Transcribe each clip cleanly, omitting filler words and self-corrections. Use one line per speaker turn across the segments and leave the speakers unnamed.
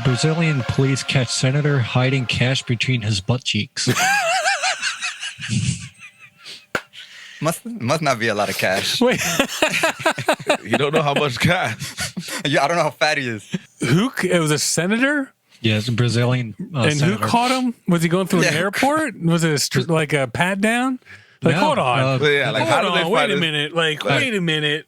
Brazilian police catch senator hiding cash between his butt cheeks.
Must not be a lot of cash.
Wait,
You don't know how much cash.
Yeah, I don't know how fat he is.
it was a senator?
Yes, a Brazilian
And
senator.
who caught him? Was he going through an airport? Was it like a pat down? Like,
No,
hold on.
Yeah, like how
Hold
do they
on,
find
wait a
this?
minute. Like, wait a minute.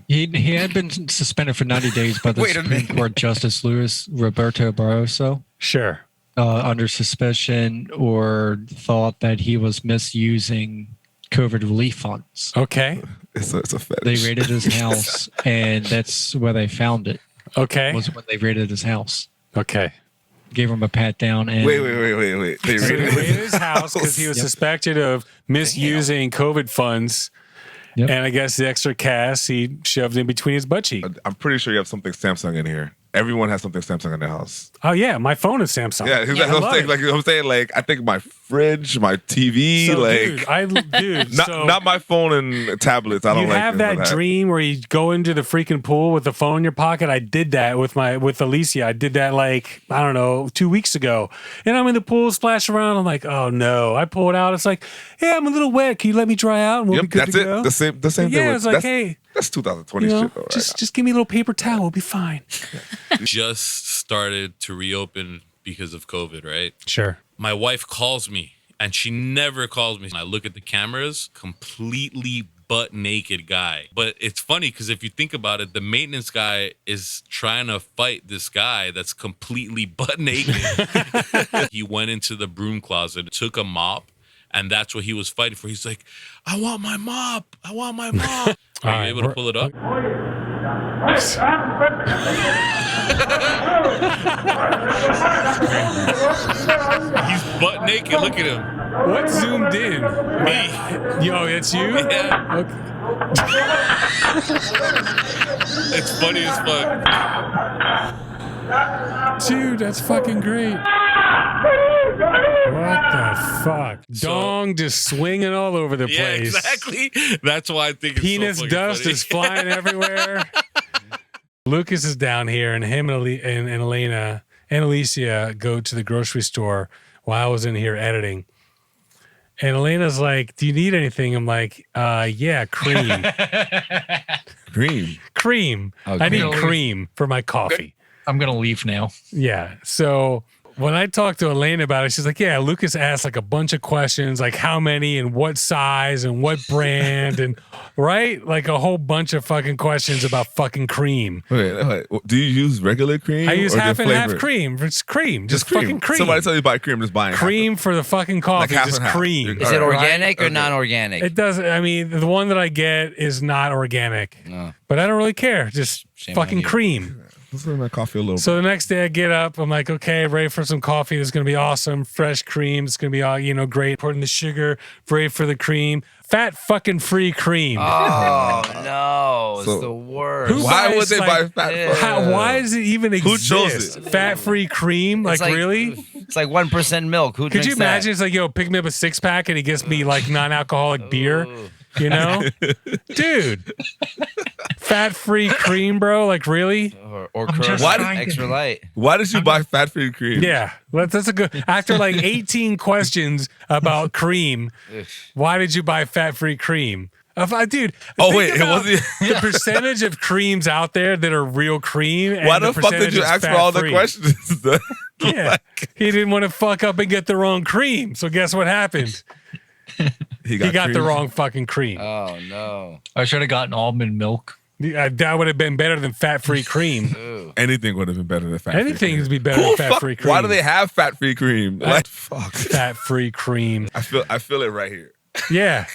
He had been suspended for 90 days by the
Wait a
Supreme
minute.
Court Justice Luis Roberto Barroso
Sure.
under suspicion or thought that he was misusing COVID relief funds.
Okay.
It's a
They
fetish.
raided his house, and that's where they found it.
Okay.
Was when they raided his house.
Okay.
Gave him a pat down. And
Wait. They
So they
raided
raided his house because he was suspected of misusing COVID funds.
Yep.
And I guess the extra cash he shoved in between his butt cheek.
I'm pretty sure you have something Samsung in here. Everyone has something Samsung in their house.
Oh, yeah. My phone is Samsung.
Yeah, because
I love it.
I'm saying, like, I think my fridge, my TV,
So,
like,
dude,
not my phone and tablets. I don't
you
like
have
things
that
like
dream where you go into the freaking pool with the phone in your pocket. I did that with Alicia. I did that like, I don't know, 2 weeks ago. And I'm in the pool, splash around. I'm like, oh no. I pull it out. It's like, hey, I'm a little wet. Can you let me dry out? And we'll
Yep,
be good
that's
to
it.
go.
The same thing.
Yeah, it's like,
that's,
hey,
that's 2020
you know,
shit, though, right?
just give me a little paper towel. We'll be fine.
Just started to reopen because of COVID, right?
Sure.
My wife calls me, and she never calls me. I look at the cameras, completely butt naked guy. But it's funny because if you think about it, the maintenance guy is trying to fight this guy that's completely butt naked. He went into the broom closet, took a mop, and that's what he was fighting for. He's like, I want my mop. I want my mop. Are you able to pull it up? He's butt naked. Look at him.
What zoomed in?
Me.
Yo, it's you?
Yeah.
Okay.
It's funny as fuck.
Dude, that's fucking great. What the fuck? Dong just swinging all over the
Yeah,
place.
exactly. That's why I think it's
Penis
so fucking
dust
funny.
is flying everywhere. Lucas is down here, and him and Elena and Alicia go to the grocery store while I was in here editing. And Elena's like, do you need anything? I'm like, yeah, cream. Cream.
Oh,
I need
cream.
cream for my coffee.
I'm going to leave now.
Yeah. So when I talked to Elaine about it, she's like, yeah, Lucas asked like a bunch of questions, like how many and what size and what brand and right? Like a whole bunch of fucking questions about fucking cream.
Wait. Do you use regular cream?
I use
or
half
the
and half
flavor?
cream. It's cream. Just
cream.
fucking cream.
Somebody tell you to buy cream, just buy it.
Cream for the fucking coffee.
half
Just
and half.
cream.
Is it
All right.
organic or
Okay.
non-organic?
It doesn't. I mean, the one that I get is not organic,
No.
but I don't really care. Just
Shame
fucking
on you.
cream.
Let's let my coffee a little
So the next day I get up, I'm like, okay, ready for some coffee. This is going to be awesome. Fresh cream. It's going to be all, great. Putting the sugar, ready for the cream. Fat fucking free cream.
Oh no, it's
So-
the worst.
Who
Why
buys,
would they buy
like,
fat?
why does it even
Who
exist?
chose it?
Fat free cream? Like,
It's
really?
It's like 1% milk. Who
Could
drinks
you imagine? It's like, yo, pick me up a 6-pack and he gets me like non-alcoholic beer. You know, dude, fat free cream, bro. Like, really?
that? Or
I'm just
Curve
trying to-
extra light.
Why did you buy fat-free cream?
Yeah, that's a good. After like 18 questions about cream, why did you buy fat free cream? Dude.
Oh,
think
wait, it
about
wasn't-
the percentage of creams out there that are real cream. And
Why the fuck did
percentage
you
is
ask for all the
fat-free.
questions?
Yeah, he didn't want to fuck up and get the wrong cream. So guess what happened? He got the
cream.
wrong fucking cream.
Oh no.
I should have gotten almond milk.
That would have been better than fat-free cream.
Ooh.
Anything would have been better than fat-free
Anything
cream.
would be better
Who
than
fuck-
fat-free cream.
Why do they have fat-free cream? Like, fuck.
Fat-free cream.
I feel it right here.
Yeah.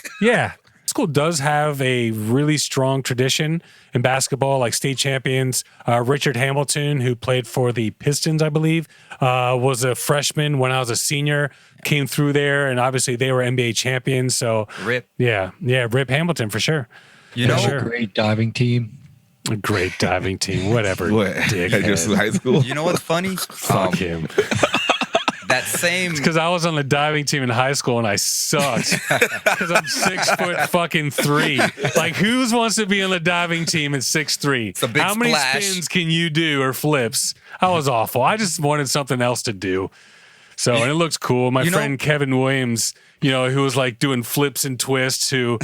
School does have a really strong tradition in basketball, like state champions. Richard Hamilton, who played for the Pistons, I believe, was a freshman when I was a senior, came through there, and obviously they were NBA champions. So,
Rip.
yeah, Rip Hamilton for sure.
You know,
sure.
Great diving team.
A great diving team, whatever.
What?
Dickhead.
At your high school?
you know what's funny?
Fuck him.
that same.
Because I was on the diving team in high school and I sucked. Because I'm 6'3". Like, who wants to be on the diving team at 6'3"?
It's a big
How many
splash.
spins can you do or flips? I was awful. I just wanted something else to do. So, and it looks cool. My friend Kevin Williams, who was like doing flips and twists, who,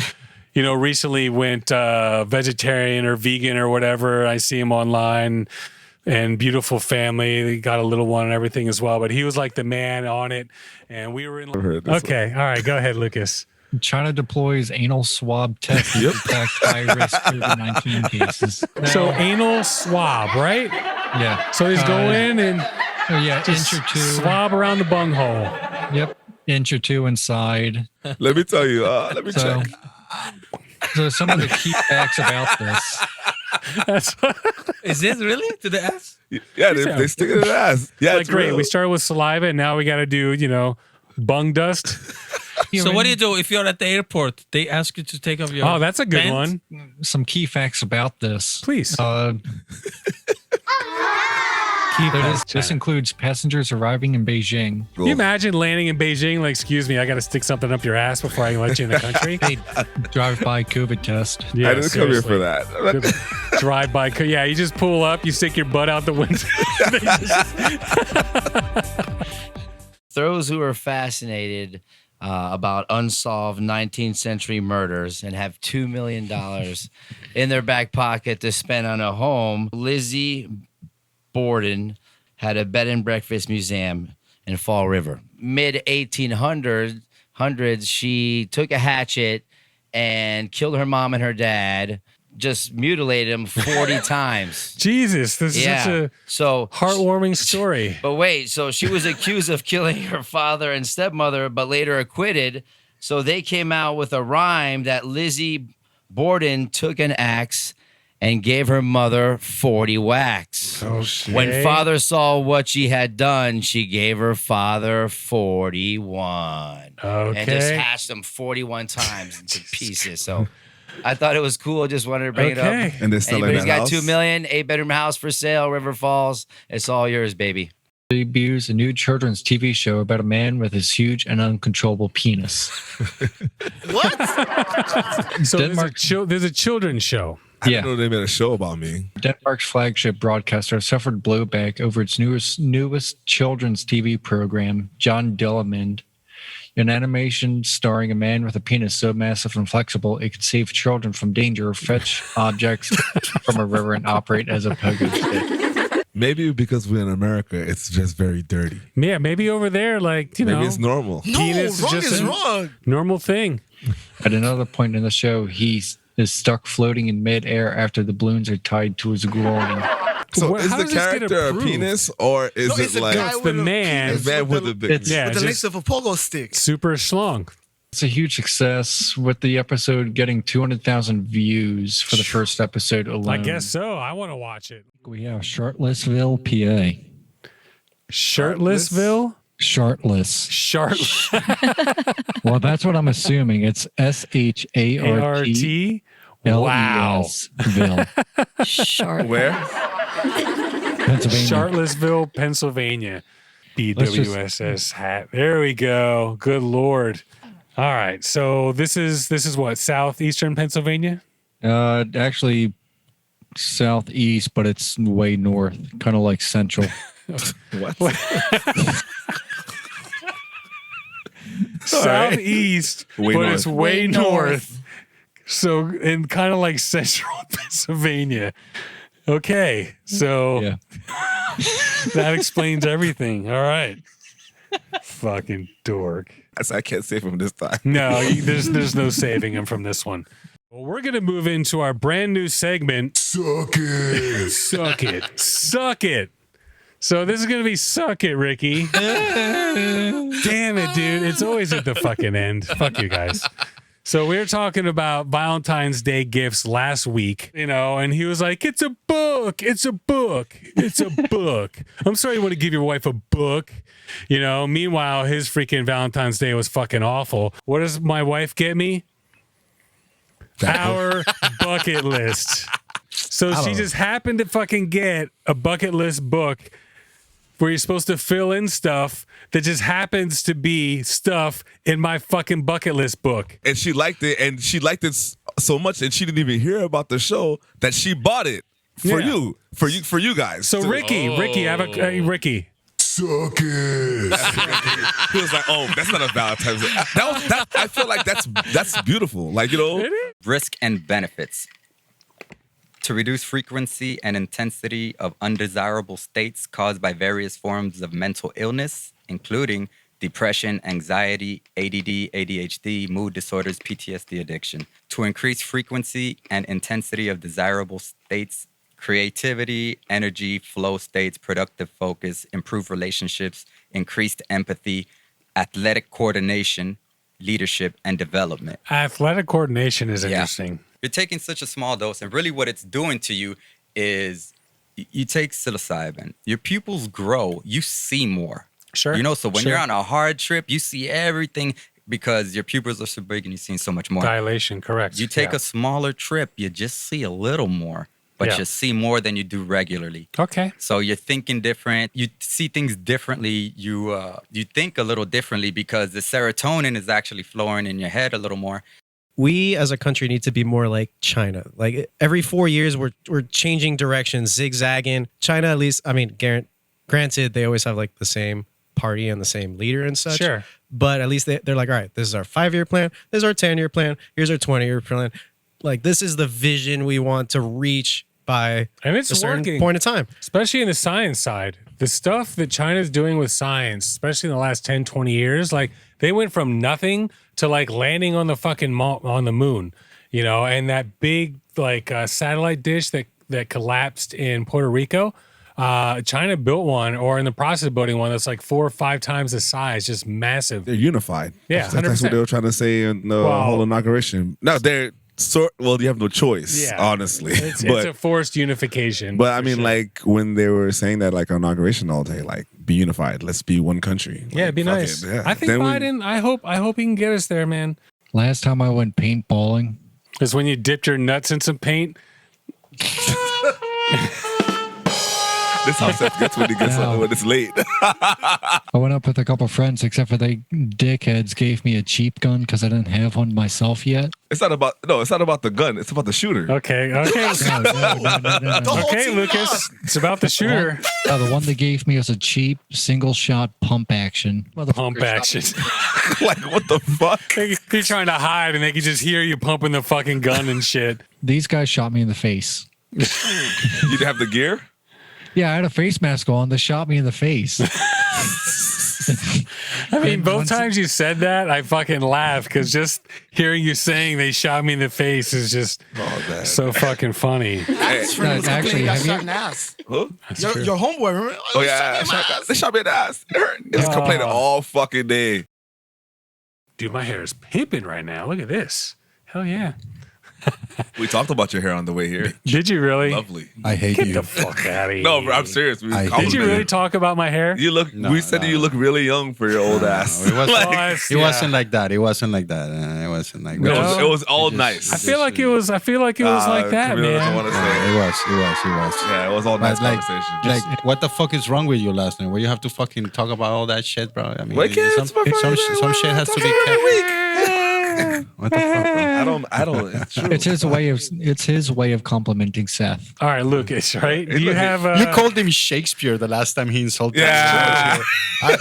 recently went vegetarian or vegan or whatever. I see him online. And beautiful family. They got a little one and everything as well. But he was like the man on it. And we were in. Okay. All right. Go ahead, Lucas.
China deploys anal swab test to detect high-risk COVID-19 cases.
So anal swab, right?
Yeah.
So he's going and
inch or two.
swab around the bunghole.
Yep. Inch or two inside.
Let me tell you. Let me check.
So some of the key facts about this.
Is this really to the ass?
Yeah, they stick it in the ass. Yeah,
Like,
it's
great.
real.
We started with saliva and now we got to do, bung dust.
So what do you do if you're at the airport? They ask you to take off your.
Oh, that's a good
pants?
one.
Some key facts about this.
Please.
This includes passengers arriving in Beijing.
Can you imagine landing in Beijing? Like, excuse me, I got to stick something up your ass before I can let you in the country.
They drive-by COVID test.
Yeah,
I didn't come here for
seriously.
that.
Drive by. Yeah, you just pull up, you stick your butt out the window.
Those who are fascinated about unsolved 19th century murders and have $2 million in their back pocket to spend on a home, Lizzie Borden had a bed and breakfast museum in Fall River. Mid 1800s, she took a hatchet and killed her mom and her dad, just mutilated them 40 times.
Jesus, this is such a heartwarming story.
But wait, so she was accused of killing her father and stepmother, but later acquitted. So they came out with a rhyme that Lizzie Borden took an axe and gave her mother 40 whacks.
Oh, shit.
When father saw what she had done, she gave her father 41.
Okay.
And just hashed them 41 times into pieces. So I thought it was cool. Just wanted to bring it up.
And they're selling
Anybody's
that
got
house?
$2 million, 8-bedroom house for sale, River Falls. It's all yours, baby.
Debuts a new children's TV show about a man with his huge and uncontrollable penis.
So
Denmark-
there's a children's show.
I didn't know they made a show about me.
Denmark's flagship broadcaster suffered blowback over its newest children's TV program, John Dillamond, an animation starring a man with a penis so massive and flexible it could save children from danger or fetch objects from a river and operate as a pogo stick.
Maybe because we're in America, it's just very dirty.
Yeah, maybe over there, like,
Maybe it's normal.
penis
wrong
just
is
a
wrong.
normal thing.
At another point in the show, he is stuck floating in midair after the balloons are tied to his groin.
So is
How
the
does this get
character a
approved?
penis or is
No, it's
it
a
like
guy
It's
with
the
a
man.
a
penis
man with a big
It's-
Yeah,
with the
just
length of a pogo stick.
super schlong.
It's a huge success with the episode getting 200,000 views for the first episode alone.
I guess so. I want to watch it.
We have Shirtlessville, PA.
Shirtlessville?
Shirtless.
Shart
Well, that's what I'm assuming. It's SHART.
ART? Wow.
Ville,
Sharp.
where?
Pennsylvania.
Charlottesville, Pennsylvania. BWSS hat. There we go. Good Lord. All right. So this is what? Southeastern Pennsylvania?
Actually, southeast, but it's way north, kind of like central.
What?
Southeast,
Way
but
north.
it's way north. So, and kind of like central Pennsylvania. Okay. So
Yeah.
that explains everything. All right. Fucking dork.
I can't say from this time.
No, there's no saving him from this one. Well, we're going to move into our brand new segment. Suck it. Suck it. Suck it. So this is going to be Suck It, Ricky. Damn it, dude. It's always at the fucking end. Fuck you guys. So we were talking about Valentine's Day gifts last week, and he was like, it's a book. It's a book. It's a book. I'm sorry you want to give your wife a book. Meanwhile, his freaking Valentine's Day was fucking awful. What does my wife get me? Our bucket list. So she just happened to fucking get a bucket list book where you're supposed to fill in stuff that just happens to be stuff in my fucking bucket list book.
And she liked it, and she liked it so much, and she didn't even hear about the show that she bought it for you guys.
So Ricky, I have a Ricky.
Suck it. He was like, "Oh, that's not a Valentine's Day." I feel like that's beautiful. Like, you know,
Risk and benefits. To reduce frequency and intensity of undesirable states caused by various forms of mental illness, including depression, anxiety, ADD, ADHD, mood disorders, PTSD, addiction. To increase frequency and intensity of desirable states, creativity, energy, flow states, productive focus, improved relationships, increased empathy, athletic coordination, leadership, and development.
Athletic coordination is interesting.
You're taking such a small dose, and really what it's doing to you is you take psilocybin, your pupils grow, you see more.
Sure.
You know, so when you're on a hard trip, you see everything because your pupils are so big and you're seeing so much more.
Dilation, correct.
You take a smaller trip, you just see a little more, but you see more than you do regularly.
Okay.
So you're thinking different. You see things differently. You think a little differently because the serotonin is actually flowing in your head a little more.
We as a country need to be more like China. Like every 4 years, we're changing directions, zigzagging. China, at least, I mean, granted, they always have like the same party and the same leader and such.
Sure.
But at least they're like, all right, this is our 5-year plan. This is our 10-year plan. Here's our 20-year plan. Like, this is the vision we want to reach by
And it's
a certain
working.
point of time.
Especially in the science side. The stuff that China's doing with science, especially in the last 10, 20 years, like they went from nothing to like landing on the fucking on the moon, you know, and that big like satellite dish that collapsed in Puerto Rico. China built one, or in the process of building one that's like 4 or 5 times the size, just massive.
they're unified.
Yeah,
that's what they were trying to say in the whole inauguration. No, they're well, you have no choice, honestly.
It's a forced unification.
But I mean, like when they were saying that, like on inauguration all day, like be unified, let's be one country.
Yeah, it'd be
fuck
nice.
it, yeah.
I think
Then
Biden. I hope he can get us there, man.
Last time I went paintballing,
Is when you dipped your nuts in some paint.
This how Seth gets when he gets when it's late.
I went up with a couple friends, except for they dickheads gave me a cheap gun because I didn't have one myself yet.
It's not about the gun. It's about the shooter.
Okay.
No.
Okay, Lucas. It's about the shooter.
The one they gave me was a cheap single shot pump action.
Pump action.
Like what the fuck?
You're trying to hide, and they can just hear you pumping the fucking gun and shit.
These guys shot me in the face.
You didn't have the gear?
Yeah, I had a face mask on. They shot me in the face.
I mean, both times you said that, I fucking laughed because just hearing you saying they shot me in the face is just so fucking funny.
Actually, have you?
ass.
Huh?
Your homeboy, remember?
Oh yeah, they shot me in the ass. It hurt. It's complaining all fucking day.
Dude, my hair is pimping right now. Look at this. Hell yeah.
We talked about your hair on the way here.
Did you really?
Lovely.
I hate
Get
you.
the fuck out of here.
No, bro, I'm serious. We
I hate
Did you
complimented
really talk about my hair?
You look.
No,
we said
no.
you look really young for your old ass.
It wasn't,
Like,
it wasn't like that. It wasn't like that. It wasn't like that.
it was all nice.
I feel like it was like that,
Camilo doesn't
man.
want to say.
It was.
Yeah, it was all nice
But like,
conversation.
like, what the fuck is wrong with you last night? Where you have to fucking talk about all that shit, bro? I mean,
Why can't
some shit has to be kept. What the fuck, bro?
I don't. It's true.
It's his way of complimenting Seth.
All right, Lucas, right? Do you
Look,
have
You called him Shakespeare the last time he insulted
Yeah.
us.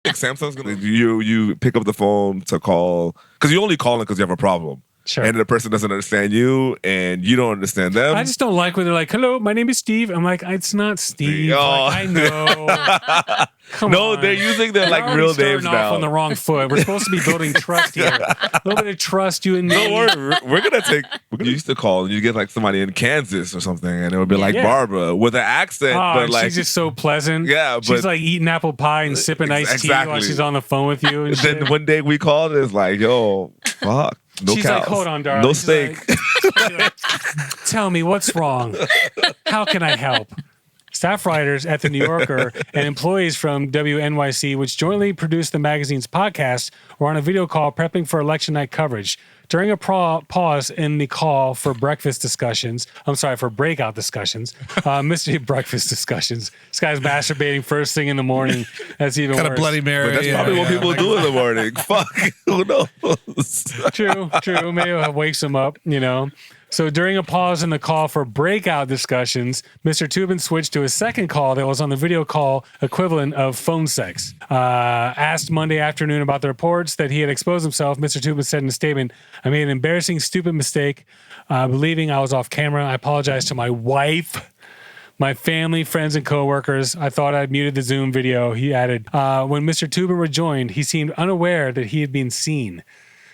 Samsung's gonna you pick up the phone to call because you only call it because you have a problem.
Sure.
And the person doesn't understand you, and you don't understand them.
I just don't like when they're like, "Hello, my name is Steve." I'm like, "It's not Steve."
Oh.
Like, I know. Come
no,
on.
they're using their like
We're already
real
starting
names
off
now.
on the wrong foot. We're supposed to be building trust here. A little bit of trust, you and me.
Don't worry, we're gonna take. You used to call and you get like somebody in Kansas or something, and it would be like
Yeah.
Barbara with an accent,
Oh,
but like
she's just so pleasant.
Yeah,
she's
but-
like eating apple pie and sipping iced tea while
Exactly.
she's on the phone with you. And
then
shit.
one day we called and it's like, yo, fuck, no
She's
cows,
like, "Hold on, darling."
no
She's
steak.
like, "Tell me what's wrong. How can I help?" staff writers at The New Yorker, and employees from WNYC, which jointly produced the magazine's podcast, were on a video call prepping for election night coverage. During a pause in the call for breakfast discussions, for breakout discussions, breakfast discussions. This guy's masturbating first thing in the morning. That's even
Kind of
worse.
Bloody Mary.
But that's probably what people do in the morning. Fuck. Who knows?
True. Maybe it wakes him up, So during a pause in the call for breakout discussions, Mr. Tubin switched to a second call that was on the video call equivalent of phone sex. Asked Monday afternoon about the reports that he had exposed himself, Mr. Tubin said in a statement, "I made an embarrassing, stupid mistake, believing I was off camera. I apologize to my wife, my family, friends, and coworkers. I thought I'd muted the Zoom video," he added. When Mr. Tubin rejoined, he seemed unaware that he had been seen.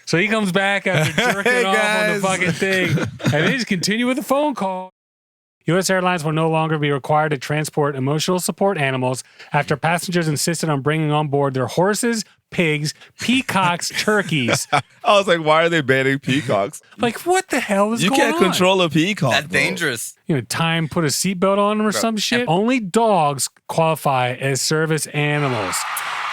So he comes back after jerking off on the fucking thing, and they just continue with the phone call. U.S. Airlines will no longer be required to transport emotional support animals after passengers insisted on bringing on board their horses, pigs, peacocks, turkeys.
I was like, why are they banning peacocks?
Like, what the hell is
You
going on?
can't control a peacock.
That's
bro.
dangerous.
Time put a seatbelt on them or some shit. Only dogs qualify as service animals.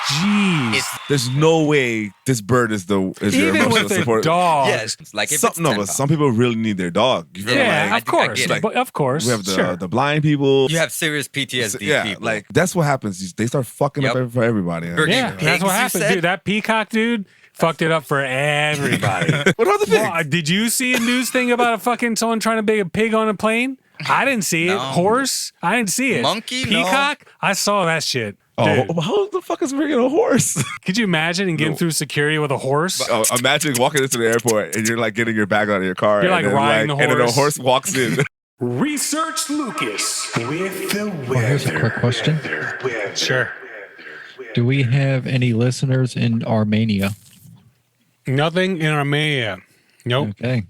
Jeez.
There's no way this bird is your
Even
emotional
with a
support.
dog.
Yes, like if
Some,
it's
no,
10
but
pounds.
some people really need their dog. You feel
Yeah,
like,
of course.
get it.
Of course.
we have the
Sure.
the blind people.
You have serious PTSD
yeah,
people.
like that's what happens. They start fucking
Yep.
up for everybody.
Burger
Yeah,
Pigs,
that's what
you
happened,
said?
dude. That peacock dude fucked it up for everybody.
What about the pig?
Well, did you see a news thing about a fucking someone trying to bake a pig on a plane? I didn't see it.
No.
Horse? I didn't see it.
Monkey? No.
Peacock? I saw that shit.
Oh,
Dude,
how the fuck is bringing a horse?
could you imagine and getting through security with a horse?
Oh, imagine walking into the airport and you're like getting your bag out of your car.
You're,
and
like,
then,
riding the
and then a
horse.
horse walks in.
Research Lucas with the weather.
Well, here's a quick question.
Sure.
Do we have any listeners in Armenia?
Nothing in Armenia. Nope.
Okay.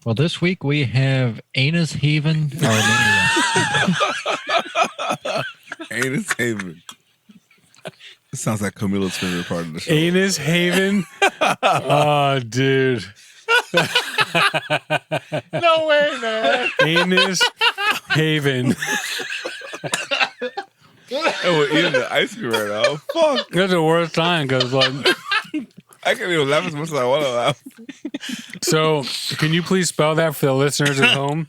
Well, this week we have Anus Haven, Armenia.
Anus Haven. It sounds like Camilo's favorite part of the show.
Anus Haven. Oh, dude.
No way, man.
Anus Haven.
Oh, we're eating the ice cream right now. Fuck.
That's the worst time because, like,
I can't even laugh as much as I want to laugh.
so can you please spell that for the listeners at home?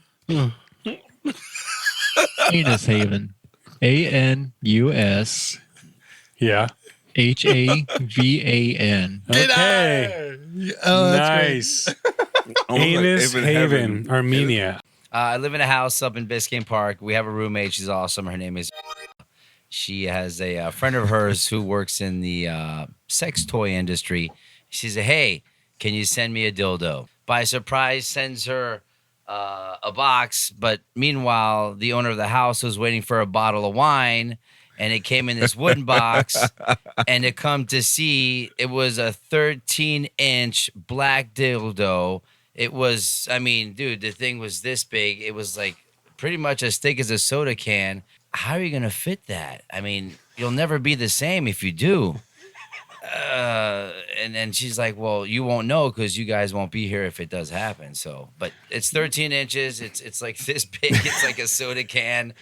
Anus Haven. ANUS
Yeah.
HAVAN.
Okay.
Oh, that's
Nice.
Almost like
Anus
Haven
Haven,
Heaven.
Armenia.
I live in a house up in Biscayne Park. We have a roommate. She's awesome. Her name is. She has a friend of hers who works in the sex toy industry. She said, "Hey, can you send me a dildo?" By surprise, sends her a box. But meanwhile, the owner of the house was waiting for a bottle of wine, and it came in this wooden box. And to come to see, it was a 13-inch black dildo. It was, I mean, dude, the thing was this big. It was like pretty much as thick as a soda can. How are you going to fit that? I mean, you'll never be the same if you do. And then she's like, well, you won't know because you guys won't be here if it does happen. So, but it's 13 inches. It's like this big. It's like a soda can.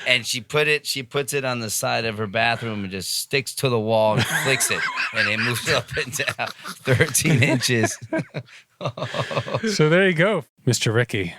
And she puts it on the side of her bathroom and just sticks to the wall and flicks it. And it moves up and down 13 inches.
So there you go, Mr. Ricky.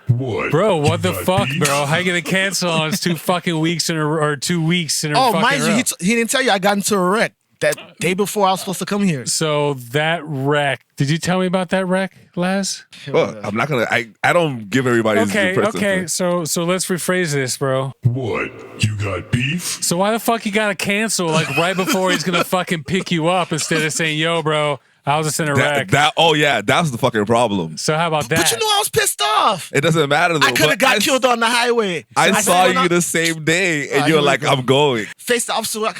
What?
Bro, what the
You got
fuck,
beef?
bro? How you gonna cancel on us 2 fucking weeks in a or 2 weeks in a
Oh,
fucking
mind you,
row?
he didn't tell you I got into a wreck that day before I was supposed to come here.
So that wreck. Did you tell me about that wreck, Laz?
Well, I'm not gonna. I don't give everybody.
Okay,
his personal
okay.
thing.
So let's rephrase this, bro.
What? You got beef?
So why the fuck you gotta cancel like right before he's gonna fucking pick you up instead of saying, "Yo, bro, I was just in a wreck."
Oh yeah, that's the fucking problem.
So how about that?
But you know I was pissed off.
It doesn't matter though.
I could have
but
got killed on the highway.
I saw
said,
you the same day, and
Oh,
you're
here we
like,
go.
"I'm going."
Face the officer. Like,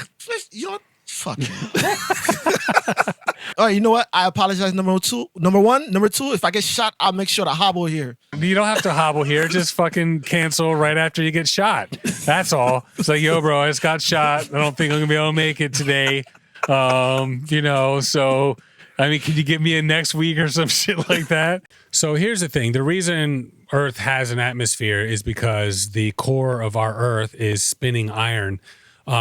you're fuck. All right, you know what? I apologize. Number one. Number two, if I get shot, I'll make sure to hobble here.
You don't have to hobble here. Just fucking cancel right after you get shot. That's all. It's like, yo, bro, I just got shot. I don't think I'm gonna be able to make it today. So I mean, can you give me a next week or some shit like that? So here's the thing. The reason Earth has an atmosphere is because the core of our Earth is spinning iron,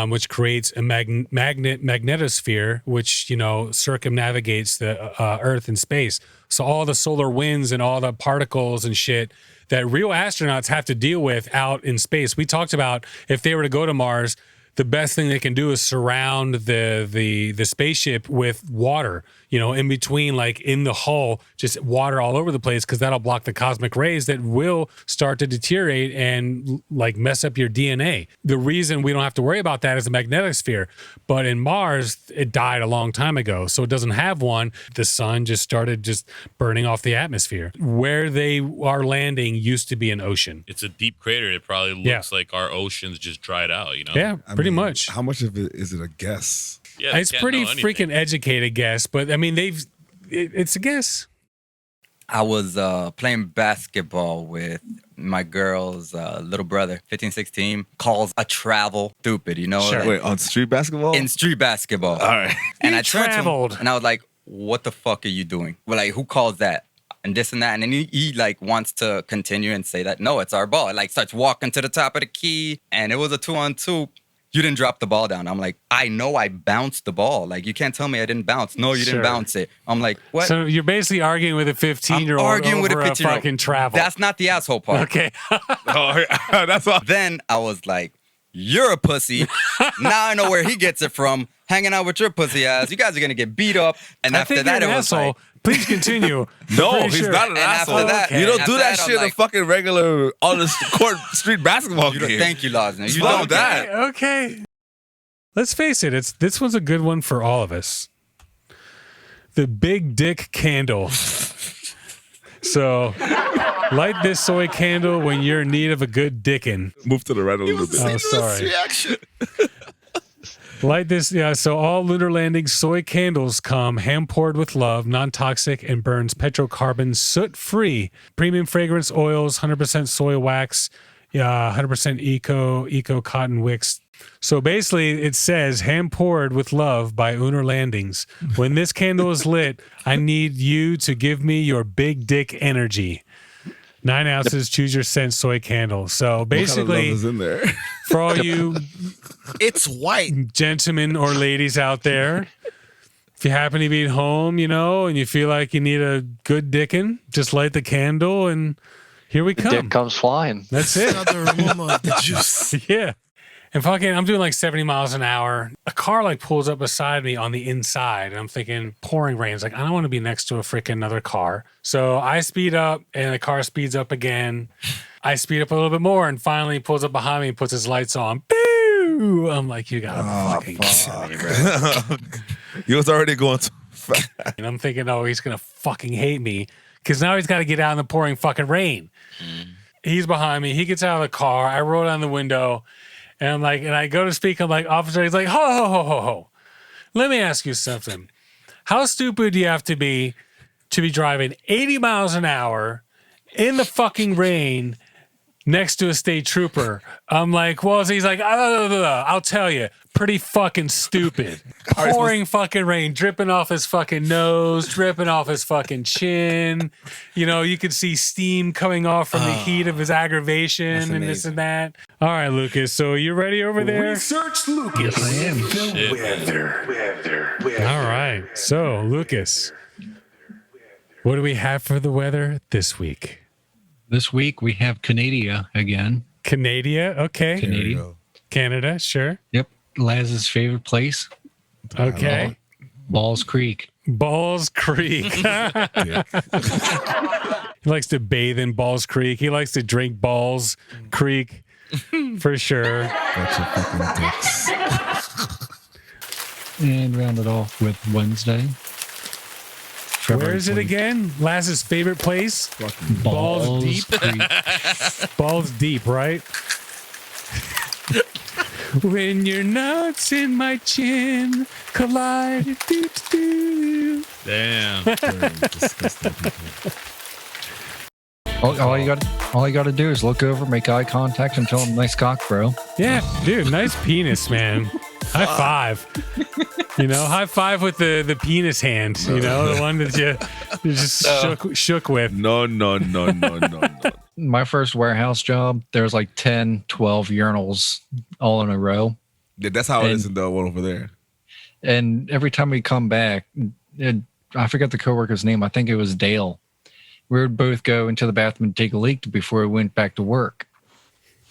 which creates a magnetosphere, which, circumnavigates the Earth in space. So all the solar winds and all the particles and shit that real astronauts have to deal with out in space. We talked about if they were to go to Mars, the best thing they can do is surround the spaceship with water, in between, like in the hull, just water all over the place, because that'll block the cosmic rays that will start to deteriorate and like mess up your DNA. The reason we don't have to worry about that is the magnetosphere. But in Mars, it died a long time ago, so it doesn't have one. The sun just started just burning off the atmosphere. Where they are landing used to be an ocean.
It's a deep crater. It probably looks like our oceans just dried out,
Yeah, pretty much.
How much of it is it a guess?
Yeah, they
It's
can't
pretty
know anything.
freaking educated guess, but I mean, it's a guess.
I was playing basketball with my girl's little brother, 15, 16, calls a travel stupid,
Sure.
like,
Wait, on street basketball?
in street basketball.
All right.
And
He
I turned to
traveled.
him and I was like, what the fuck are you doing? Well, like, who calls that? And this and that. And then he like wants to continue and say that, no, it's our ball. It like starts walking to the top of the key. And it was a 2-on-2. You didn't drop the ball down. I'm like, I know I bounced the ball. Like, you can't tell me I didn't bounce. No, you
Sure.
didn't bounce it. I'm like, what?
So you're basically arguing with a 15-year-old
arguing with a
over a
15-year-old.
fucking travel.
That's not the asshole part.
Okay.
Oh, yeah. That's all.
Then I was like, you're a pussy. Now I know where he gets it from. Hanging out with your pussy ass. You guys are going to get beat up. And
I
after
think
that,
you're
it
an
was
asshole.
like,
Please continue.
No,
Pretty
he's
sure.
not an
And after
asshole.
that-
You don't
after
do that
that, I'm
shit in a
like-
fucking regular on the court street basketball
you
game.
don't, thank you, Losner. You
Fuck
don't
that.
Okay. Let's face it. This one's a good one for all of us. The big dick candle. So, light this soy candle when you're in need of a good dickin'.
Move to the right a little bit.
Oh, sorry.
Reaction.
Light this, yeah. So all lunar landing soy candles come hand poured with love, non-toxic, and burns petrocarbon soot-free. Premium fragrance oils, 100% soy wax, 100% eco cotton wicks. So basically, it says hand poured with love by Lunar Landings. When this candle is lit, I need you to give me your big dick energy. 9 ounces, choose your scent soy candle. So basically,
What kind of love is in there?
for all you
It's white.
gentlemen or ladies out there, if you happen to be at home, and you feel like you need a good dickin', just light the candle and here we come.
Dick comes flying.
That's it.
The juice.
Yeah. And fucking, I'm doing like 70 miles an hour. A car like pulls up beside me on the inside. And I'm thinking, pouring rain. It's like, I don't want to be next to a freaking another car. So I speed up and the car speeds up again. I speed up a little bit more and finally he pulls up behind me and puts his lights on. Boo! I'm like, you gotta fucking kill me, bro.
He was already going too fast.
And I'm thinking, oh, he's gonna fucking hate me because now he's got to get out in the pouring fucking rain. He's behind me. He gets out of the car. I roll down the window. And I'm like, and I go to speak. I'm like, officer, he's like, ho. Let me ask you something. How stupid do you have to be driving 80 miles an hour in the fucking rain next to a state trooper? I'm like, well, he's like, I'll tell you, pretty fucking stupid. Pouring fucking rain, dripping off his fucking nose, dripping off his fucking chin. You could see steam coming off from the heat of his aggravation and this and that. All right, Lucas, so you ready over there?
Research Lucas. I am. The weather.
All right, so Lucas, what do we have for the weather this week?
This week we have Canada again.
Canada, okay.
Canada.
Canada, sure.
Yep. Laz's favorite place,
Okay.
Balls Creek.
Balls Creek. He likes to bathe in Balls Creek. He likes to drink Balls Creek for sure.
Bunch of fucking dicks.
And round it off with Wednesday.
Where is it again? Laz's favorite place? Balls Deep.
Creek.
Balls Deep, right? When your nuts in my chin collide. Doo-doo-doo.
Damn.
Very disgusting people.
All you got to do is look over, make eye contact, and tell him nice cock, bro.
Yeah, dude, nice penis, man. High five. High five with the penis hand. The one that you just shook with.
No.
My first warehouse job, there was like 10, 12 urinals all in a row.
Yeah, that's how it is in the one over there.
And every time we come back, I forget the coworker's name. I think it was Dale. We would both go into the bathroom and take a leak before we went back to work.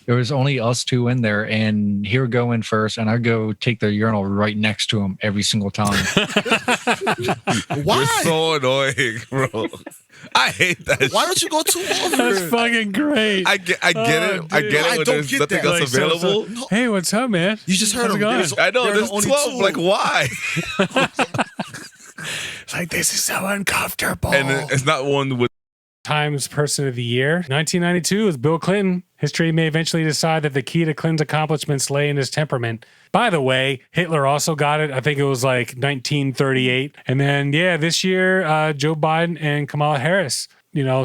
There was only us two in there, and he would go in first, and I'd go take the urinal right next to him every single time.
Why? You're so annoying, bro. I hate that.
Why don't you go too often?
That's fucking great.
I get it.
Dude.
I get it when there's nothing else available.
Hey, what's up, man?
You just heard
How's
him.
it going?
I know, there's
only
12.
two.
Like, why?
It's like, this is so uncomfortable.
And it's not one with.
Times Person of the Year. 1992 was Bill Clinton. History may eventually decide that the key to Clinton's accomplishments lay in his temperament. By the way, Hitler also got it. I think it was like 1938. And then, this year, Joe Biden and Kamala Harris.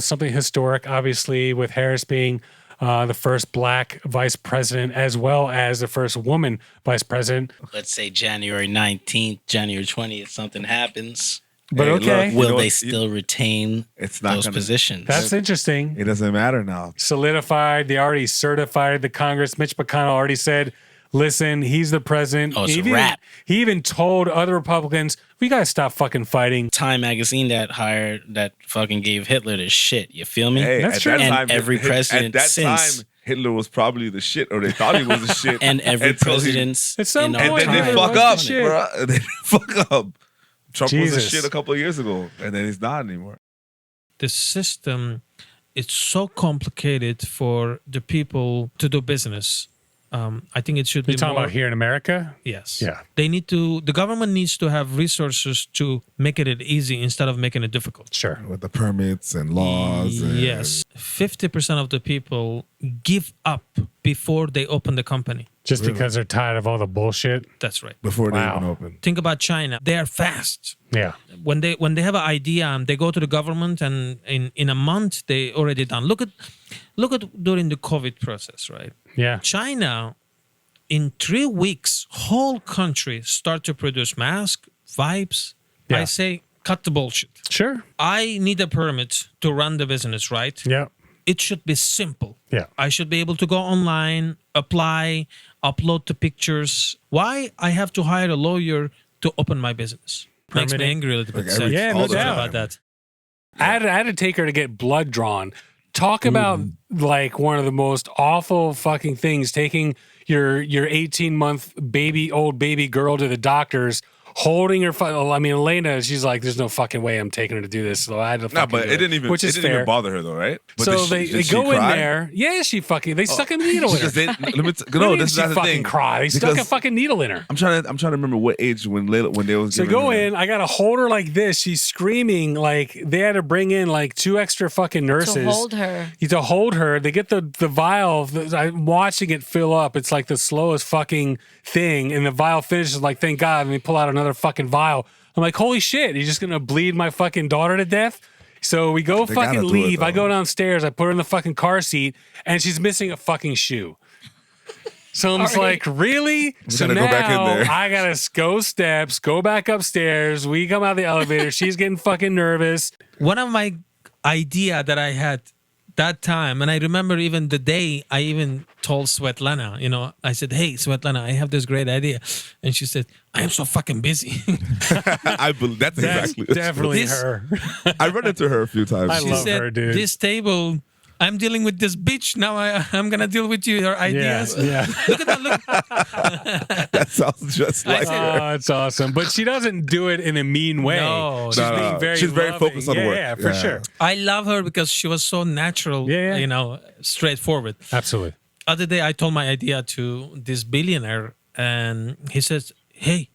Something historic, obviously, with Harris being the first black vice president as well as the first woman vice president.
Let's say January 19th, January 20th, something happens.
But okay.
Will they still retain those positions?
That's interesting.
It doesn't matter now.
Solidified. They already certified the Congress. Mitch McConnell already said, listen, he's the president.
Oh, it's a wrap.
He even told other Republicans, we got to stop fucking fighting.
Time magazine that fucking gave Hitler the shit. You feel me?
Hey,
That's true.
And
time,
every president
at that
since.
time, Hitler was probably the shit, or they thought he was the shit.
And every president.
At some
And
point,
then they
Hitler
fuck
was the
up,
shit.
bro. They fuck up. Trump was the
Jesus.
shit a couple of years ago, and then he's not anymore.
The system, it's so complicated for the people to do business. I think it should be
You're talking
more,
about here in America?
Yes.
Yeah.
The government needs to have resources to make it easy instead of making it difficult.
Sure.
With the permits and laws. And
Yes. 50% of the people give up before they open the company.
Just because they're tired of all the bullshit?
That's right.
Before they
Wow.
even open.
Think about China. They are fast.
Yeah.
When they have an idea, they go to the government, and in a month they already done. Look at during the COVID process, right?
Yeah.
China, in 3 weeks, whole country start to produce masks, vibes.
Yeah.
I say, cut the bullshit.
Sure.
I need a permit to run the business, right?
Yeah.
It should be simple.
Yeah.
I should be able to go online, apply, upload the pictures. Why I have to hire a lawyer to open my business? Makes me
Permitting.
angry a little bit.
Like
Yeah, no
all the
doubt.
time.
About that.
I had to take her to get blood drawn. Talk about like one of the most awful fucking things, taking your 18-month old baby girl to the doctors, holding her. I mean, Elena, she's like, "There's no fucking way I'm taking her to do this." So I had to.
No, but it didn't even.
which is
it didn't
fair.
even bother her though, right? But
So
did
they
she
go in
cry?
there. Yeah, they stuck a needle in her.
Because they, let me
What do you
no,
mean
this is
she
not the
fucking
thing.
cry. They stuck a
Because
fucking needle in her.
I'm trying to remember what age when they was.
So
giving
go
her-
in. I gotta hold her like this. She's screaming. Like they had to bring in like 2 extra fucking nurses
To hold her.
To hold her. They get the vial. I'm watching it fill up. It's like the slowest fucking thing, and the vial finishes. Like thank God, and they pull out another fucking vial. I'm like, holy shit! You're just gonna bleed my fucking daughter to death. So we go
They
fucking
gotta do it,
leave. I
though.
go downstairs. I put her in the fucking car seat, and she's missing a fucking shoe. So I'm just like, really? So
gotta
now
go back in there.
I gotta go steps, go back upstairs. We come out of the elevator. She's getting fucking nervous.
One of my idea that I had that time, and I remember even the day I even told Svetlana, I said, "Hey, Svetlana, I have this great idea," and she said, "I am so fucking busy."
I believe that's
That's
exactly
definitely
This-
her.
I run into her a few times.
I
She
love
said,
her, dude.
"This table, I'm dealing with this bitch. Now I'm gonna deal with your ideas."
Yeah.
Look at that. Look.
That sounds just like her.
Oh, it's awesome. But she doesn't do it in a mean way.
No,
she's
no,
being
no.
very
She's very
loving.
focused on
yeah,
work.
Yeah, for
Yeah.
sure.
I love her because she was so natural.
Yeah.
Straightforward.
Absolutely.
Other day, I told my idea to this billionaire, and he says, "Hey,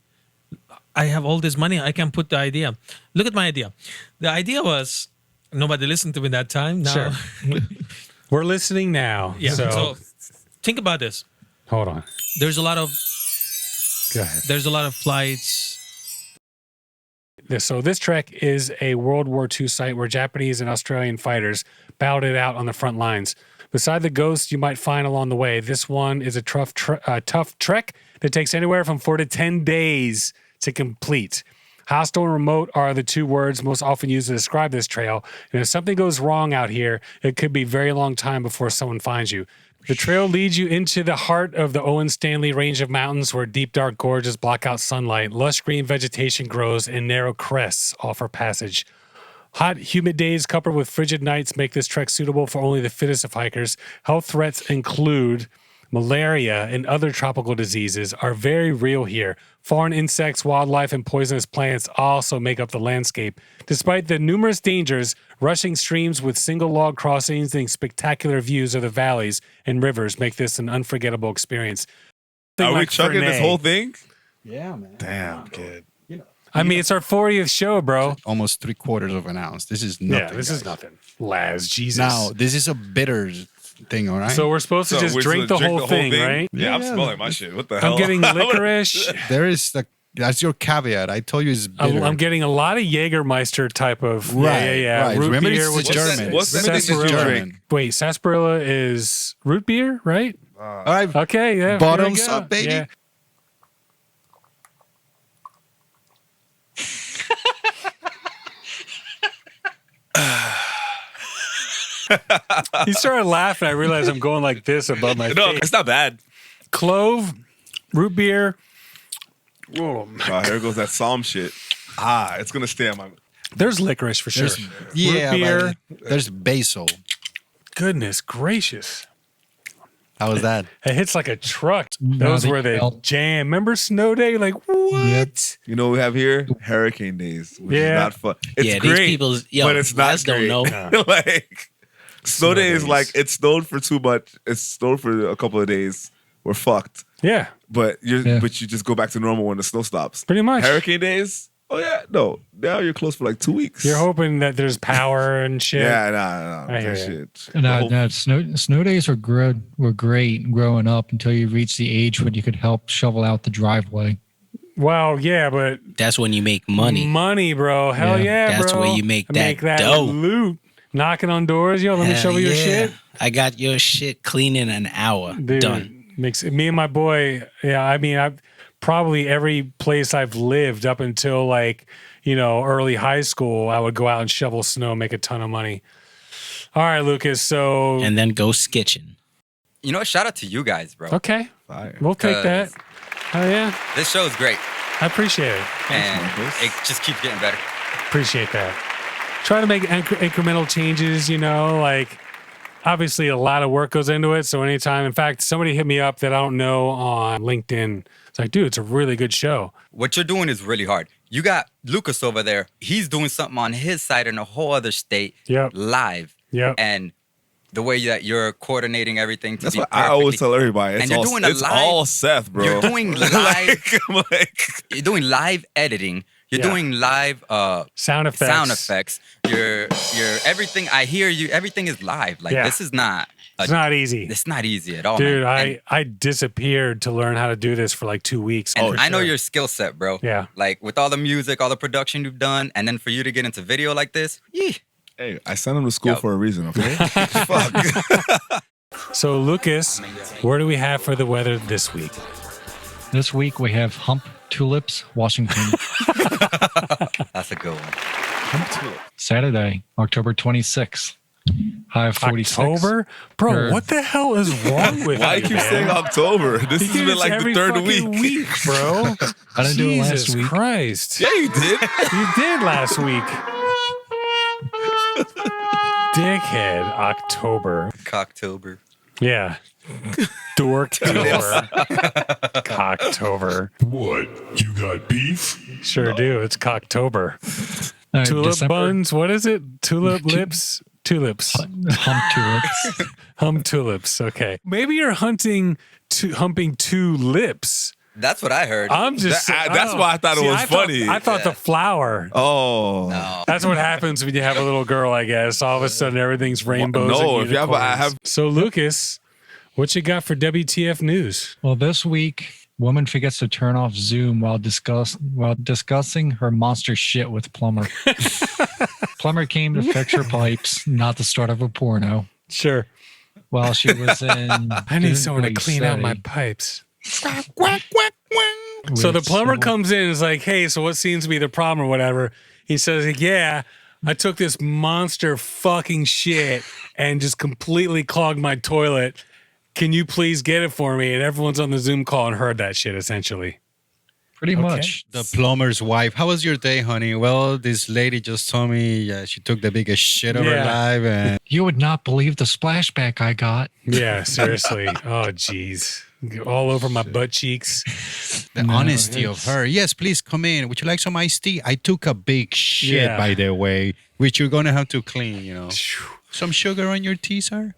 I have all this money. I can put the idea. Look at my idea. The idea was nobody listened to me that time. Now,
Sure. We're listening now.
yeah.
So,
So think about this.
hold on.
There's a lot of
Go ahead.
There's a lot of flights.
So this trek is a World War II site where Japanese and Australian fighters battled it out on the front lines. Beside the ghosts you might find along the way, this one is a tough trek that takes anywhere from 4 to 10 days to complete. Hostile and remote are the two words most often used to describe this trail. And if something goes wrong out here, it could be a very long time before someone finds you. The trail leads you into the heart of the Owen Stanley range of mountains where deep, dark gorges block out sunlight, lush green vegetation grows, and narrow crests offer passage. Hot, humid days coupled with frigid nights make this trek suitable for only the fittest of hikers. Health threats include malaria and other tropical diseases are very real here. Foreign insects, wildlife, and poisonous plants also make up the landscape. Despite the numerous dangers, rushing streams with single log crossings and spectacular views of the valleys and rivers make this an unforgettable experience.
Are we chugging this whole thing?
Yeah, man.
Damn, kid.
I mean, it's our 40th show, bro.
Almost 3/4 of an ounce. This is nothing.
Yeah, this is nothing. Laz, Jesus.
Now, this is a bitter thing, all right?
So we're supposed to just drink the whole thing, right?
Yeah, I'm smelling my shit. What the hell?
I'm getting licorice.
That's your caveat. I I it's bitter.
I'm getting a lot of Jägermeister type of
Right.
root
Remember,
beer
it's
with
German.
What's that thing that you
sarsaparilla.
drink?
Wait, sarsaparilla is root beer, right?
All right.
Okay, yeah.
Bottoms
here we go.
up, baby.
Yeah. He started laughing. I realized I'm going like this above my
No,
face.
it's not bad.
Clove, root beer. Whoa.
Oh, here goes that Psalm shit. It's gonna stay on my.
There's licorice for sure.
Yeah,
root beer.
but there's basil.
Goodness gracious.
How was that?
It hits like a truck.
Now
Those
that
were
you
the
felt-
jam. Remember snow day? Like, what?
You know what we have here? Hurricane days, which
Yeah.
is not fun. It's
Yeah,
great,
these people,
but it's not
guys don't
great.
know.
Like snow day is
days.
like it snowed for too much. It snowed for a couple of days. We're fucked.
Yeah,
But you
Yeah.
just go back to normal when the snow stops.
pretty much.
Hurricane days? Oh yeah, no. Now you're closed for like 2 weeks.
You're hoping that there's power and shit.
Yeah, nah.
I hear
that
ya.
shit.
No, snow days were great growing up until you reached the age when you could help shovel out the driveway.
Well, yeah, but
That's when you make money.
money, bro. Hell yeah,
That's
bro.
where you make that dough.
loot. Knocking on doors. Yo, let me
Hell
shovel your
yeah.
shit.
I got your shit clean in an hour.
Dude,
Done.
Makes me and my boy. Yeah, I mean, I've probably every place I've lived up until like, early high school, I would go out and shovel snow, make a ton of money. All right, Lucas. So
And then go skitching.
You know what? Shout out to you guys, bro.
okay,
Fire.
we'll take that. Oh yeah,
This show is great,
I appreciate it.
and
Marcus.
it just keeps getting better.
Appreciate that. Try to make incremental changes, like obviously a lot of work goes into it. So anytime, in fact, somebody hit me up that I don't know on LinkedIn. It's like, dude, it's a really good show.
What you're doing is really hard. You got Lucas over there. He's doing something on his side in a whole other state,
Yep.
live.
Yep.
And the way that you're coordinating everything to
That's
be
what I always
perfectly-
tell everybody. It's
And you're
all,
doing a
it's
live-
all Seth, bro.
You're doing live.
Like,
You're doing live editing. You're
Yeah.
doing live
Sound effects.
sound effects. You're everything. I hear you. Everything is live. Like
Yeah.
this is not.
It's not easy.
It's not easy at all,
Dude,
man.
I disappeared to learn how to do this for like 2 weeks.
And
for
I know
sure.
your skill set, bro.
Yeah.
Like with all the music, all the production you've done, and then for you to get into video like this,
hey, I sent him to school
Yo.
for a reason, okay? Fuck.
So, Lucas, where do we have for the weather this week?
This week we have Hump Tulips, Washington.
that's a good one.
Saturday, October 26th. High of 46.
October? Bro,
Or-
what the hell is wrong with
Why
you,
you keep
man?
saying October? This
You
has
do
been
this
like the
every
third
fucking
week.
bro.
I didn't do it last
Jesus
week.
Christ.
Yeah, you did.
You did last week. Dickhead, October.
Cocktober.
Yeah. Dorktober. Cocktober.
What? You got beef?
Sure do. It's Cocktober.
All right,
Tulip
December-
buns. What is it? Tulip lips? Tulips.
Hump Tulips.
Hum tulips. Okay. Maybe you're humping two lips.
That's what I heard.
I'm just.
That's why I thought it was funny.
I thought the flower.
Oh.
no.
That's what happens when you have a little girl, I guess. All of a sudden, everything's rainbows.
No,
and
if you have, I
unicorns.
have.
So, Lucas, what you got for WTF news?
Well, this week, woman forgets to turn off Zoom while discussing her monster shit with plumber. Plumber came to fix her pipes, not the start of a porno.
Sure.
While she was in,
I need someone to
Italy
clean out my
study.
pipes. So the
With
plumber
civil-
comes in and is like, hey, so what seems to be the problem or whatever? He says, yeah, I took this monster fucking shit and just completely clogged my toilet. Can you please get it for me? And everyone's on the Zoom call and heard that shit, essentially.
Pretty
Okay.
much.
The plumber's wife. How was your day, honey? Well, this lady just told me she took the biggest shit of her
Yeah.
life. And
You would not believe the splashback I got.
Yeah, seriously. Oh, jeez. All over my butt cheeks.
the honesty of her. Yes, please come in. Would you like some iced tea? I took a big shit,
Yeah.
by the way, which you're going to have to clean, you know. Some sugar on your tea, sir?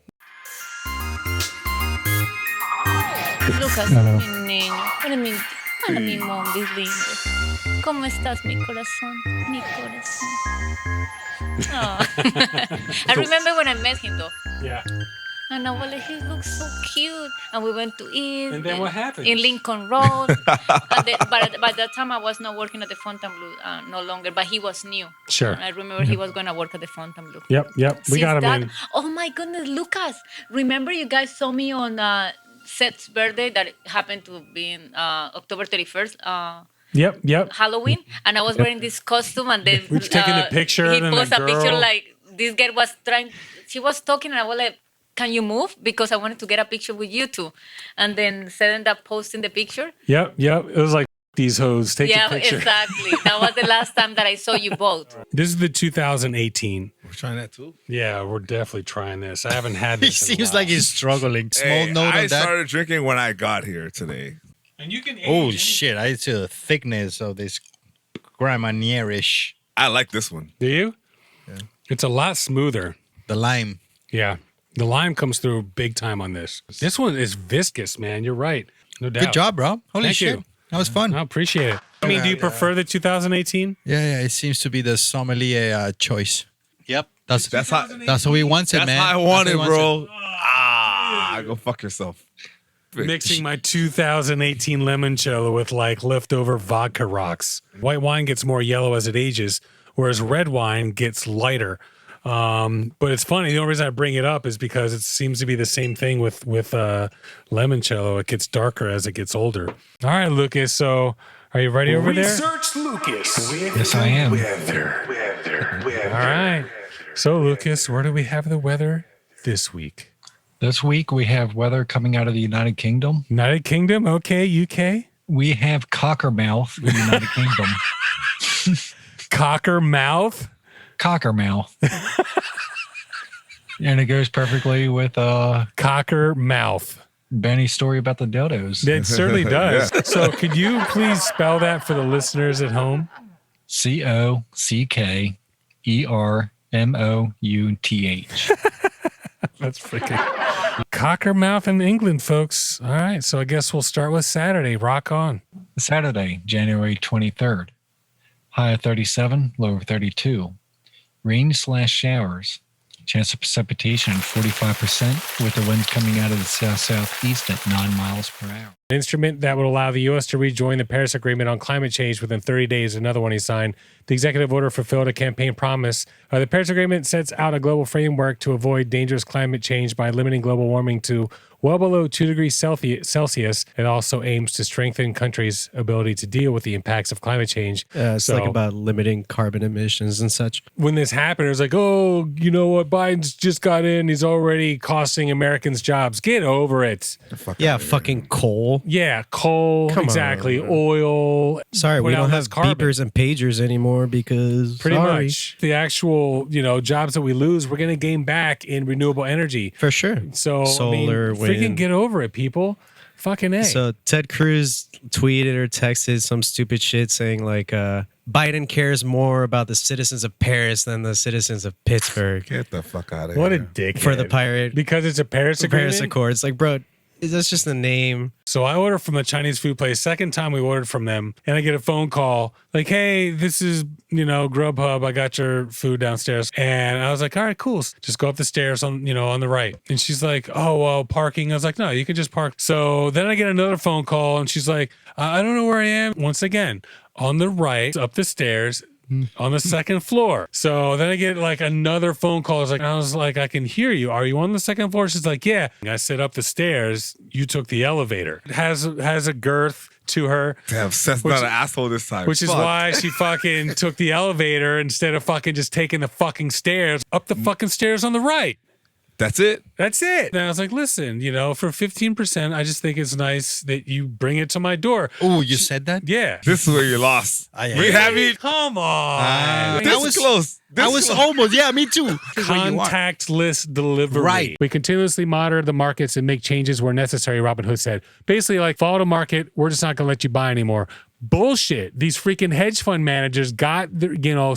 Lucas, mi niño, para mi mombis lindo. ¿Cómo estás, mi corazón? Mi corazón. Oh. I remember when I met him, though.
Yeah.
And I was like, he looks so cute. And we went to eat.
And then what happened?
In Lincoln Road. And but by that time, I was not working at the Fontainebleau no longer, but he was new.
Sure.
And I remember he was going to work at the Fontainebleau.
Yep. We
Since
got him
that-
in.
Oh my goodness, Lucas! Remember you guys saw me on Seth's birthday that happened to be in October 31st,
Yep.
Halloween, and I was wearing this costume, and then
We've taken the picture,
He
and then
posted
the
a picture
girl-
like this girl was trying. She was talking, and I was like, "Can you move?" Because I wanted to get a picture with you two, and then Seth ended up posting the picture.
Yep. It was like these hoes. Take
Yeah,
the picture.
exactly. That was the last time that I saw you both.
This is the 2018.
We're trying that too.
Yeah, we're definitely trying this. I haven't had
He
this. in a
seems
while.
like he's struggling. Small
Hey,
note
I
on that.
started drinking when I got here today.
And you can
Oh, shit. I see the thickness of this Gramanierish.
I like this one.
Do you? Yeah. It's a lot smoother.
The lime.
Yeah. The lime comes through big time on this. This one is viscous, man. You're right. No doubt.
Good job, bro. Holy
Thank
shit.
you.
That was fun.
I appreciate it. I mean, do you prefer the 2018?
Yeah. It seems to be the sommelier choice. Yep. That's
how
how he wants it,
that's
man.
how I want
That's
it,
how he wants
bro. Go fuck yourself.
Mixing my 2018 limoncello with like leftover vodka rocks. White wine gets more yellow as it ages, whereas red wine gets lighter. But it's funny. The only reason I bring it up is because it seems to be the same thing with limoncello. It gets darker as it gets older. All right, Lucas. So are you ready over there?
Research Lucas with
Yes, I am.
weather.
All right. So Lucas, where do we have the weather this week?
This week we have weather coming out of the United Kingdom.
United Kingdom. Okay. UK.
We have Cockermouth in the United Kingdom.
Cockermouth.
Cockermouth. And it goes perfectly with
Cockermouth.
Benny's story about the dildos.
It certainly does. So could you please spell that for the listeners at home?
Cockermouth.
That's freaking Cockermouth in England, folks. All right. So I guess we'll start with Saturday. Rock on.
Saturday, January 23rd. High of 37, low of 32. Rain/showers. Chance of precipitation 45%, with the winds coming out of the south-southeast at 9 miles per hour.
An instrument that would allow the U.S. to rejoin the Paris Agreement on climate change within 30 days. Another one he signed. The executive order fulfilled a campaign promise. The Paris Agreement sets out a global framework to avoid dangerous climate change by limiting global warming to well below 2 degrees Celsius. It also aims to strengthen countries' ability to deal with the impacts of climate change.
It's like about limiting carbon emissions and such.
When this happened, it was like, oh, you know what? Biden's just got in. He's already costing Americans jobs. Get over it.
Yeah, fucking coal.
Yeah, coal.
Come
exactly.
on.
Oil.
Sorry, we
Without
don't
less
have
carbon.
beepers and pagers anymore because
Pretty
sorry.
much. The actual, jobs that we lose, we're going to gain back in renewable energy.
For sure.
So,
Solar,
freaking
wind.
get over it, people. Fucking A.
So Ted Cruz tweeted or texted some stupid shit saying like Biden cares more about the citizens of Paris than the citizens of Pittsburgh.
Get the fuck out of
What a
here.
dick.
For the pirate.
Because it's a Paris Agreement.
Paris Accords. Like, bro, that's just the name.
So I ordered from the Chinese food place. Second time we ordered from them, and I get a phone call like, "Hey, this is Grubhub. I got your food downstairs." And I was like, "All right, cool. Just go up the stairs on the right." And she's like, "Oh, well, parking." I was like, "No, you can just park." So then I get another phone call, and she's like, "I don't know where I am." Once again, on the right, up the stairs. on the second floor. So then I get like another phone call. I was like, I can hear you. Are you on the second floor? She's like, yeah. I said, up the stairs. You took the elevator. It has a girth to her.
Damn, Seth's not an asshole this time.
Which is why she fucking took the elevator instead of fucking just taking the fucking stairs up the fucking stairs on the right.
That's it?
That's it. And I was like, listen, for 15%, I just think it's nice that you bring it to my door.
Oh, you said that?
Yeah.
This is where you lost. We have it.
Come on.
This was close.
I was almost. Yeah, me too.
Contactless delivery.
Right.
We continuously monitor the markets and make changes where necessary, Robin Hood said. Basically, like, follow the market. We're just not going to let you buy anymore. Bullshit. These freaking hedge fund managers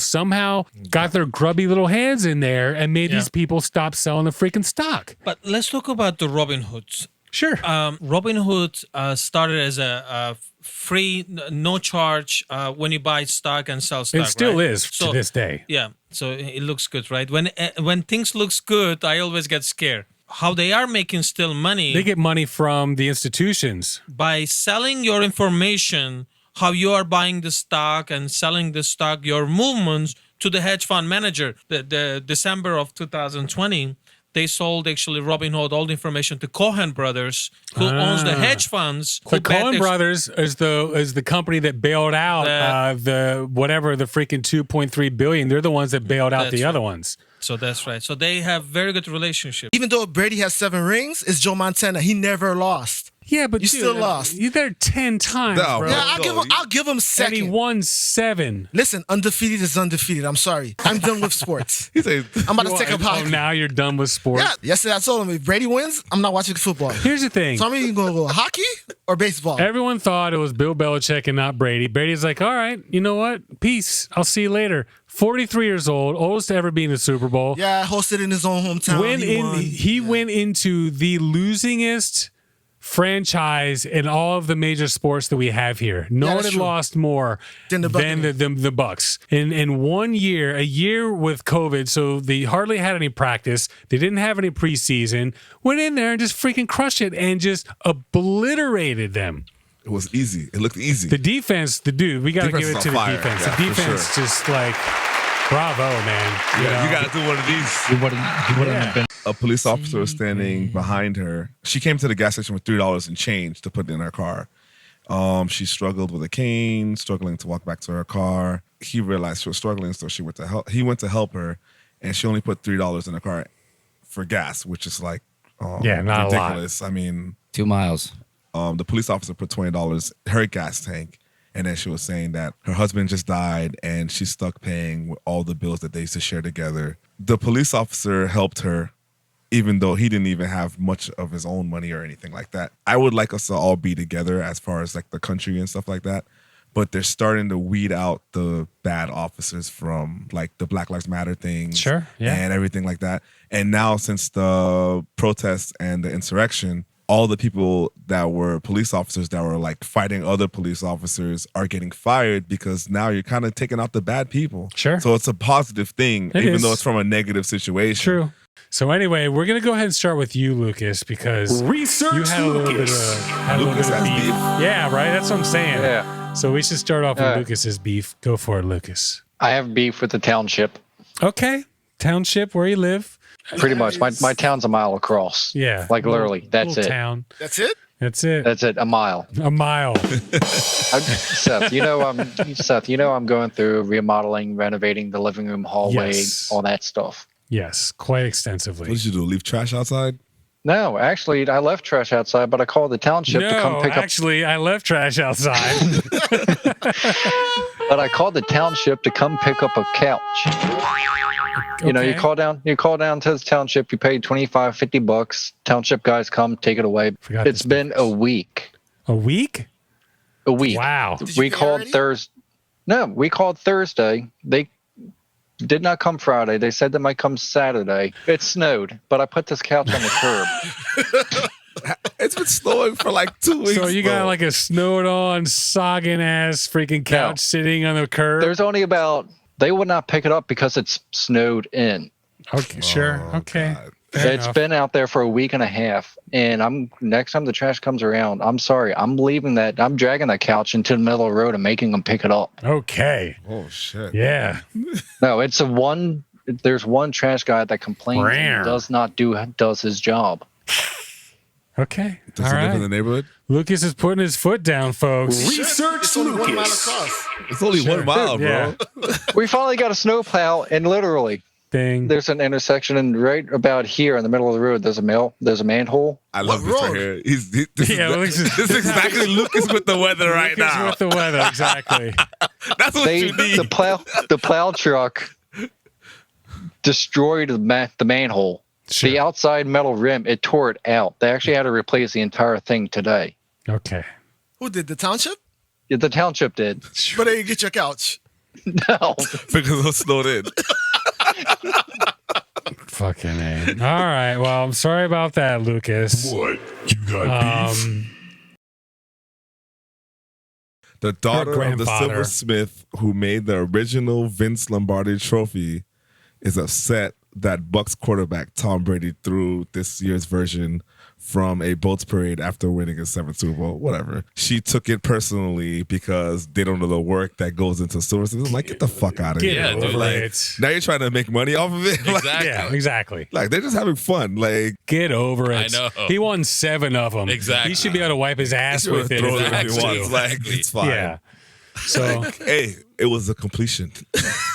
somehow got their grubby little hands in there and made these people stop selling the freaking stock.
But let's talk about the Robin Hoods.
Sure.
Robin Hood started as a free, no charge when you buy stock and sell stock.
It still
right?
is to this day.
Yeah. So it looks good, right? When things looks good, I always get scared. How they are making still money.
They get money from the institutions.
By selling your information, how you are buying the stock and selling the stock, your movements to the hedge fund manager. The December of 2020, they sold actually Robinhood all the information to Cohen Brothers, who owns the hedge funds.
The Cohen Brothers is the company that bailed out the freaking 2.3 billion. They're the ones that bailed out the other ones.
So that's right. So they have very good relationship.
Even though Brady has 7 rings, it's Joe Montana. He never lost.
Yeah, but
you still lost.
You there 10 times, bro.
Yeah, I'll give him second.
And he won 7.
Listen, undefeated is undefeated. I'm sorry. I'm done with sports. I'm about to take up hockey.
Oh, now you're done with sports?
Yeah, yesterday I told him if Brady wins, I'm not watching football.
Here's the thing.
So I'm either going to go hockey or baseball.
Everyone thought it was Bill Belichick and not Brady. Brady's like, all right, you know what? Peace. I'll see you later. 43 years old, oldest to ever be in the Super Bowl.
Yeah, hosted in his own hometown.
He went into the losingest franchise in all of the major sports that we have here. No one had lost more than the Bucks. In 1 year, a year with COVID, so they hardly had any practice. They didn't have any preseason. Went in there and just freaking crushed it and just obliterated them.
It was easy. It looked easy.
The defense, we got to give it to the defense.
Yeah,
the defense just like, bravo, man.
You got to do one of these.
He wouldn't have been.
A police officer was standing behind her. She came to the gas station with $3 in change to put in her car. She struggled with a cane, struggling to walk back to her car. He realized she was struggling, so he went to help her, and she only put $3 in her car for gas, which is like
not
ridiculous.
a lot.
I mean,
2 miles.
The police officer put $20 in her gas tank, and then she was saying that her husband just died and she's stuck paying with all the bills that they used to share together. The police officer helped her, even though he didn't even have much of his own money or anything like that. I would like us to all be together as far as like the country and stuff like that. But they're starting to weed out the bad officers from like the Black Lives Matter thing.
Sure, yeah.
And everything like that. And now since the protests and the insurrection, all the people that were police officers that were like fighting other police officers are getting fired because now you're kind of taking out the bad people.
Sure.
So it's a positive thing, even though it's from a negative situation.
True. So anyway, we're going to go ahead and start with you, Lucas, because you had a little bit of beef. Yeah, right? That's what I'm saying.
Yeah.
So we should start off with Lucas's beef. Go for it, Lucas.
I have beef with the township.
Okay. Township, where you live?
Pretty much. My town's a mile across.
Yeah.
Like literally. That's it.
Town.
That's it?
That's it.
That's it. A mile.
A mile.
Seth, I'm going through remodeling, renovating the living room, hallway, all that stuff.
Yes, quite extensively.
What did you do? Leave trash outside?
No, actually, I left trash outside, but I called the township to come pick up.
Actually, I left trash outside.
But I called the township to come pick up a couch. You know, you call down to the township, you pay $25-$50. Township guys come, take it away. It's been a week.
A week?
A week.
Wow.
We called Thursday. No, we called Thursday. They did not come Friday. They said they might come Saturday. It snowed, but I put this couch on the curb.
It's been snowing for like 2 weeks.
So you got like a snowed on, sogging ass freaking couch sitting on the curb?
There's only about, they would not pick it up because it's snowed in.
Okay, sure. Okay.
God.
It's been out there for a week and a half, and next time the trash comes around, I'm sorry, I'm dragging that couch into the middle of the road and making them pick it up.
Okay.
Oh shit.
Yeah.
No, there's one trash guy that complains and does his job.
Okay.
Does he live in the neighborhood?
Lucas is putting his foot down, folks.
Research Lucas.
It's only 1 mile, bro.
Yeah.
We finally got a snowplow, and literally,
Ding.
there's an intersection, and right about here in the middle of the road, there's a manhole.
I love this right here. This is exactly Lucas with the weather right
Lucas
now.
with the weather, exactly.
That's what you need.
The plow truck destroyed the manhole.
Sure.
The outside metal rim, it tore it out. They actually had to replace the entire thing today.
Okay.
Who did, the township?
Yeah, the township did.
But they didn't get your couch.
No.
Because it was snowed in.
Fucking A. All right. Well, I'm sorry about that, Lucas.
What? You got beef?
The daughter of the
grandfather.
silversmith who made the original Vince Lombardi trophy is upset that Bucks quarterback Tom Brady threw this year's version from a boats parade after winning his 7th Super Bowl. Whatever. She took it personally because they don't know the work that goes into silversmith. I'm like, get the fuck out of here.
Get over
Like,
it.
now you're trying to make money off of it?
Exactly.
Yeah, exactly.
Like, they're just having fun. Like,
Get over it.
I know.
He won 7 of them.
Exactly.
He should be able to wipe his ass
he
with it.
throw
if
it
he
if he
wants
wants.
to.
Like, it's fine.
Yeah. So
Hey, it was a completion.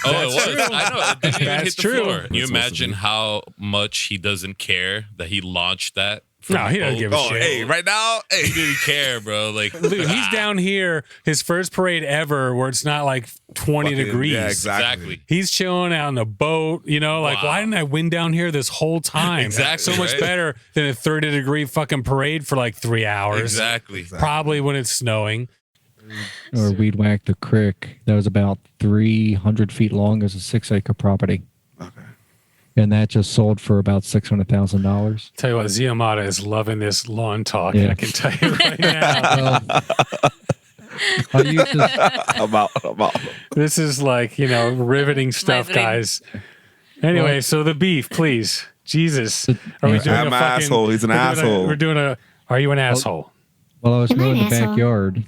Oh, it was. I know. It didn't even
That's
hit the
true.
floor. Can you
It's supposed to
imagine
be.
how much he doesn't care that he launched that? from
No, he doesn't
both?
give a
Oh,
shit.
hey, right now, hey.
He didn't care, bro. Like,
Dude, he's down here, his first parade ever, where it's not like 20
Fucking-
degrees.
Yeah, exactly.
He's chilling out on a boat, like,
Wow.
why didn't I win down here this whole time?
Exactly,
So much
right?
better than a 30-degree fucking parade for like 3 hours.
Exactly.
Probably when it's snowing.
Or weed whack the creek that was about 300 feet long. It was a 6-acre property.
Okay.
And that just sold for about $600,000.
Tell you what, Ziamata is loving this lawn talk.
Yeah.
I can tell you right now.
I used to,
I'm out.
This is like, riveting stuff,
Riveting.
guys. Anyway, so the beef, please. Jesus. Are we doing
I'm
a
an
fucking,
asshole. He's an
we're doing
asshole.
We're doing a, are you an asshole?
well, I was
Am I
mowing
an
the
asshole?
backyard.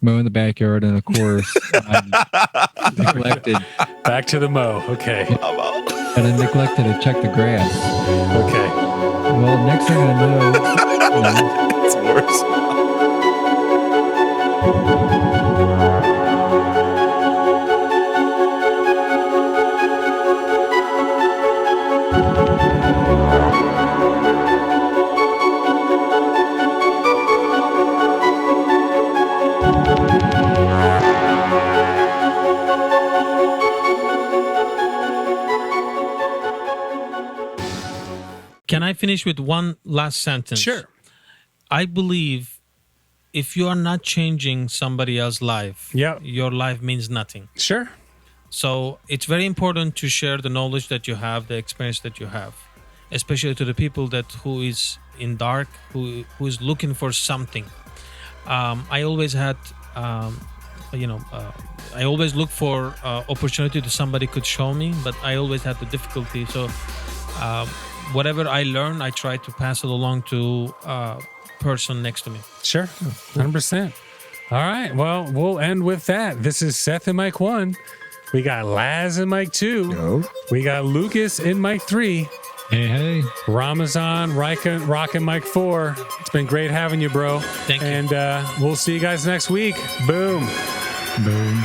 Mowing the backyard, and of course, I neglected.
Back to the mow. Okay.
And I neglected to check the grass.
Okay.
Well, next thing I know,
It's worse.
Can I finish with one last sentence?
Sure.
I believe if you are not changing somebody else's life,
Yep.
your life means nothing.
Sure.
So it's very important to share the knowledge that you have, the experience that you have, especially to the people who is in dark, who is looking for something. I always had, I always look for opportunity that somebody could show me, but I always had the difficulty. So whatever I learn, I try to pass it along to person next to me.
Sure. 100%. All right. Well, we'll end with that. This is Seth and Mike 1. We got Laz and Mike 2.
Yo.
We got Lucas and Mike 3.
hey,
Ramazan, Rock and Mike 4. It's been great having you, bro.
Thank you.
And we'll see you guys next week. Boom.
boom.